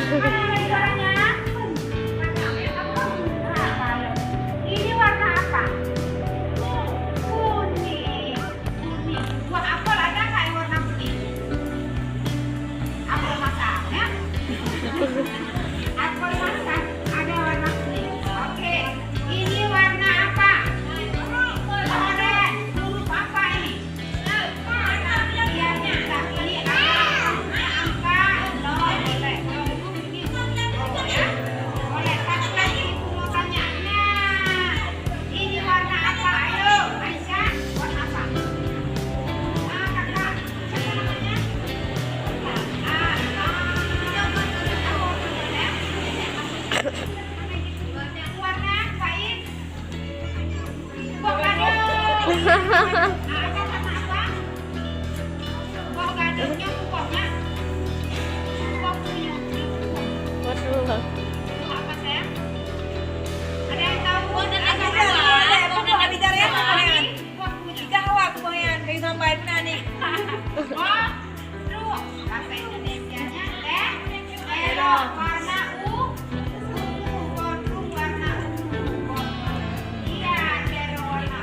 Ini warna apa? Kuning. Kuning. Buah apel ada nggak yang warna kuning? Apel masak ya? Apel masak ada warna kuning. Oke. Ini warna apa? Oranye. Huruf apa ini? Lihatnya. Ini angka 0. Boleh ya? Boleh. Satu lagi mau tanya. Nah, ini warna apa? Ayo, Aisyah. Warna apa? Kakak. Siapa namanya? Warna Faiz. Buah gadung. Ada warna apa? Buah gadungnya pupoknya. Pupoknya. Waduh. Buah apa sayang? Ada yang tahu? Oh, terus bahasa Indonesianya terong. Warna kodung warna iya, terong warna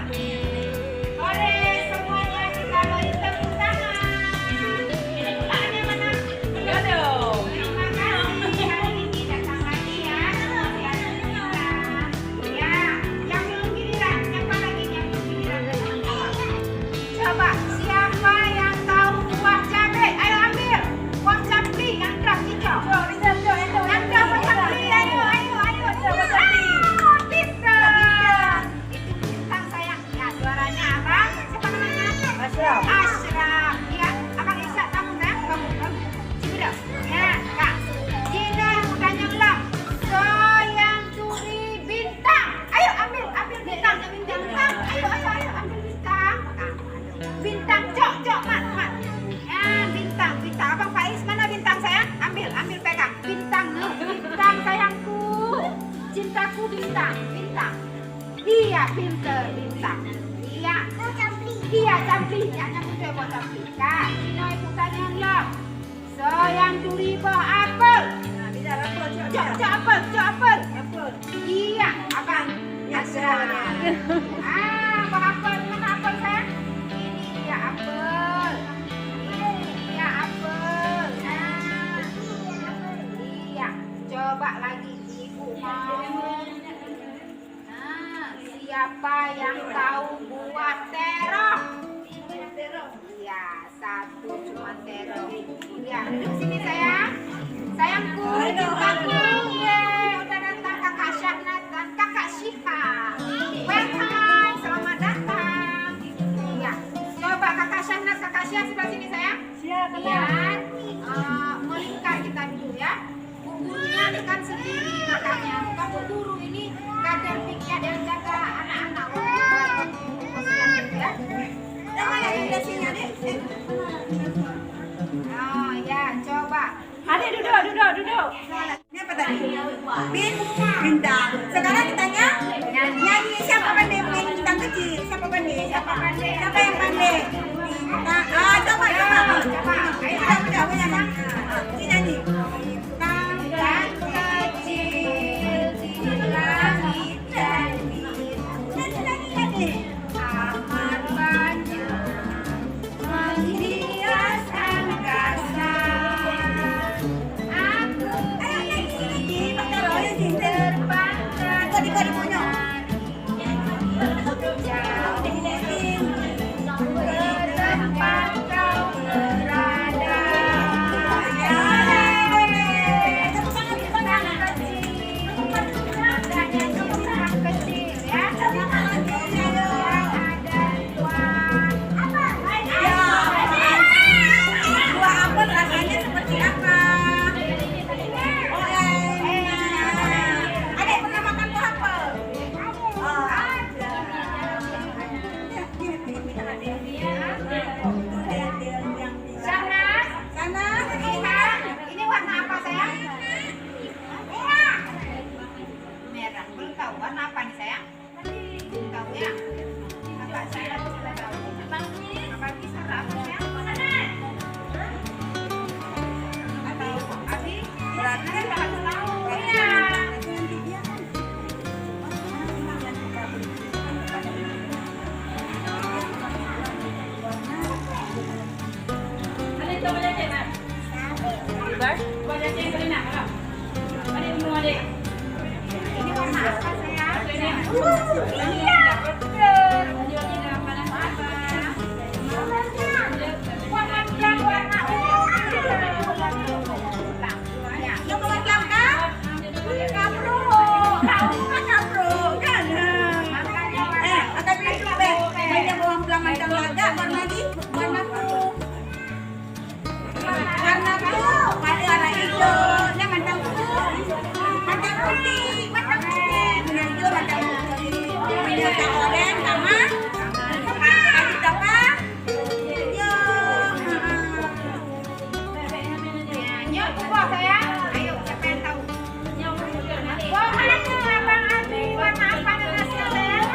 boleh semuanya kalau tepuk tangan. Ini tangannya mana? Terima kasih hari ini datang lagi ya. Ya, yang belum giliran, siapa lagi yang belum giliran datang jawab? Coba siapa yang tahu buah cabe? Ayo ambil buah capli yang keras hijau. Yang dapat capli, ayo. Pintar. Itu bintang sayang. Ya, suaranya apa? Siapa namanya? Ashraf. Ya, Abang Isa, kamu sayang, kamu. Cibidau. Ya, Kak. Jina tanya ulang. So yang curi bintang. Ayo ambil bintang. Bintang. Ayo ambil bintang. Bintang, cok, mat. Ya, bintang. Abang Faiz, mana bintang sayang? Ambil pegang. Bintang sayangku. Cintaku bintang. Iya, pinter bintang. Iya, campli. Hanya mudah buat campli. Kak, Cino itu tanya lo. So yang curi buah apel. Cok apel. Iya, abang. Ashraf. Buah apel. Mana apel sayang? Ini dia apel. Iya, apel. Iya, coba lagi ibu mau. Siapa yang tahu buah terong? Iya, satu cuma terong. Iya, duduk sini sayang. Sayangku, cintaku. Udah datang kakak Syahnaz dan kakak Syifa. Welcome, selamat datang. Iya, coba kakak Syahnaz, kakak Syifa sebelah sini sayang. Lihat, melingkar kita dulu ya. Bu gurunya kan sendiri makanya. Bukan bu guru ini kader pikir dan jaga anak-anak. Ya. Oh ya, coba. Adik duduk. Ini apa tadi? Bintang. Sekarang ditanya nyanyi siapa pandai main bintang kecil? Siapa yang pandai? Bintang. Coba. Ayo, Coba. Ini nyanyi. bintang dan kecil di langit dan Nyanyi. amat banyak menghias angkasa. Aku Ayo nyanyi. Pakai roda terbang Kode Ini warna apa sayang? Iya, betul. Warna bilang warna Yang mau bilang kan? Kapro. Kapro. Kan? Akan bilang juga. Banyak bawang belang macam laga. Warna di. Warna tuh. Warna tuh. Warna hijau. Ini macam tuh. Macam putih. Macam putih. Ini hijau macam putih. Ini macam oranye sama. Kasih apa? Nyok buah sayang. Ayo siapa yang tahu? Warna abang Abi warna apa nanasnya sayang?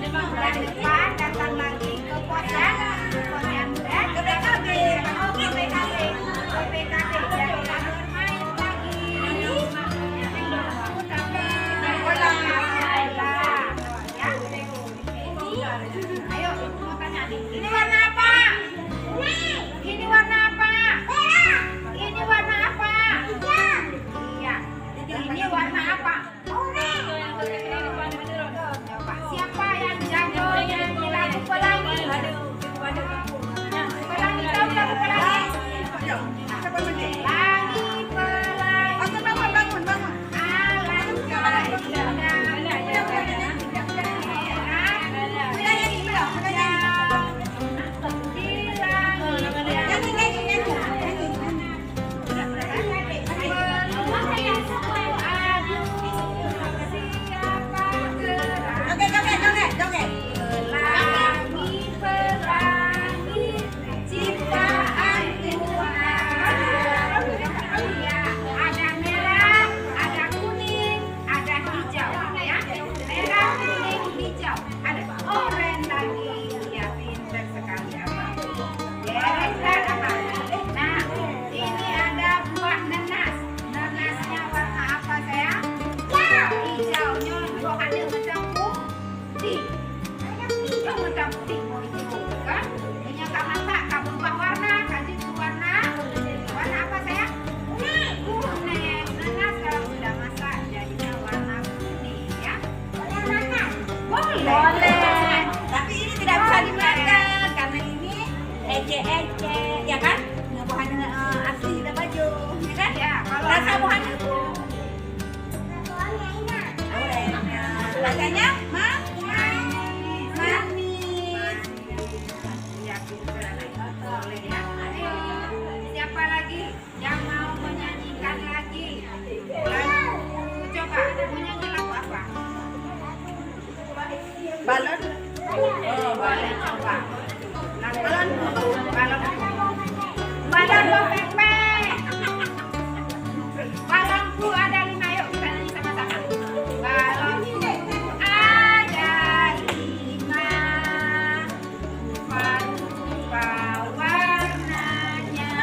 Bulan depan datang lagi ke pos ya. Pos yang udah ke BKB. Oke BKB. Ke BKB ya kita bermain lagi. Bola. Ya. Ayo mau tanya nih. Ini warna apa? Ini warna apa? Ini warna apa? Iya. Ini warna apa? Coba siapa yang jago nyanyi lagu pelangi? Pelangi tahu lagu pelangi? Pelangi pelangi. Bangun. Alam Boleh. Tapi ini tidak bisa dimakan karena ini ece-ece, ya kan? Buah asli kita baju, ya kan? Ya, kalau Rasa buahnya itu. Rasanya manis. Ya, boleh ya. Ayo, siapa lagi yang mau menyanyikan lagi? Lagu, coba mau nyanyi lagu apa? Balon. Oh, boleh coba. Balon pepe. Balonku ada 5, yuk kita nyanyi sama-sama. Balonku ada 5, rupa warnanya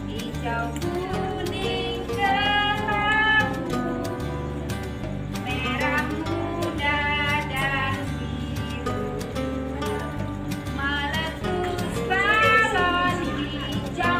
hijau, kuning, kelabu, merah muda dan biru. Meletus balon hijau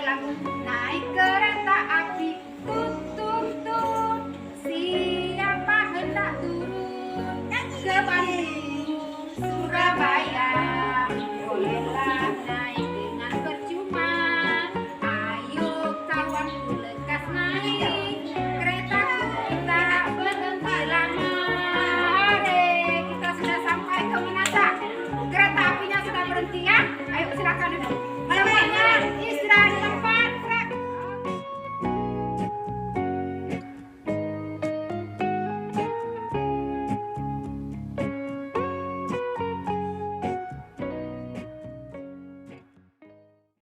bilang naik kereta api, tut